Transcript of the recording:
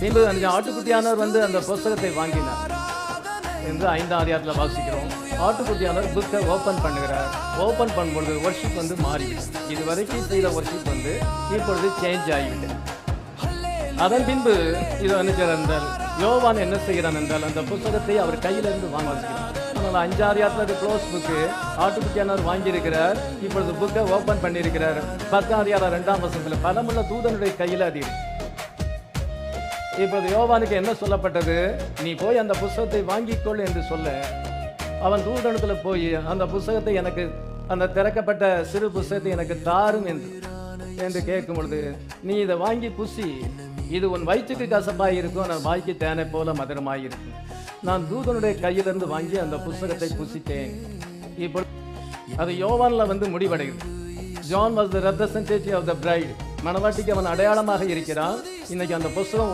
பின்பு அந்த ஆட்டுக்குட்டியானவர் வந்து அந்த புஸ்தகத்தை வாங்கினார் என்று 5ஆம் அதிகாரத்தில் வாசிக்கிறோம். ஆட்டுக்குட்டியானவர் புக்கை ஓப்பன் பண்ணுகிறார். ஓப்பன் பண்ணும்பொழுது வர்ஷிப் வந்து மாறிவிட்டது. இது வரைக்கும் செய்த வர்ஷிப் வந்து இப்பொழுது சேஞ்ச் ஆகிவிட்டது. அதன் பின்பு இது என்றால் யோவான் என்ன செய்கிறான் என்றால் அந்த புத்தகத்தை அவர் கையிலிருந்து வாசிக்கிறார். ஆனால் 5ஆம் அதிகாரத்தில் க்ளோஸ் புக்கு ஆட்டுக்குட்டியானவர் வாங்கியிருக்கிறார். இப்பொழுது புக்கை ஓப்பன் பண்ணியிருக்கிறார். 10ஆம் அதிகாரம் 2ஆம் வசனத்தில் பலமுள்ள தூதனுடைய கையில் அது இருக்கு. இப்பொழுது யோவானுக்கு என்ன சொல்லப்பட்டது? நீ போய் அந்த புஸ்தகத்தை வாங்கிக்கொள் என்று சொல்ல, அவன் தூதனத்தில் போய் அந்த புஸ்தகத்தை எனக்கு, அந்த திறக்கப்பட்ட சிறு புஸ்தகத்தை எனக்கு தாரும் என்று கேட்கும் பொழுது, நீ இதை வாங்கி புசி, இது உன் வயிற்றுக்கு கசப்பாக இருக்கும், நான் வாய்க்கு தேனை போல மதுரமாக இருக்கும். நான் தூதனுடைய கையிலிருந்து வாங்கி அந்த புஸ்தகத்தை புசித்தேன். இப்பொழுது அது யோவானில் வந்து முடிவடைகிறது. John was the representative of the bride. மணவாட்டிக்கு அவன் அடையாளமாக இருக்கிறான். இன்னைக்கு அந்த புஸ்தகம்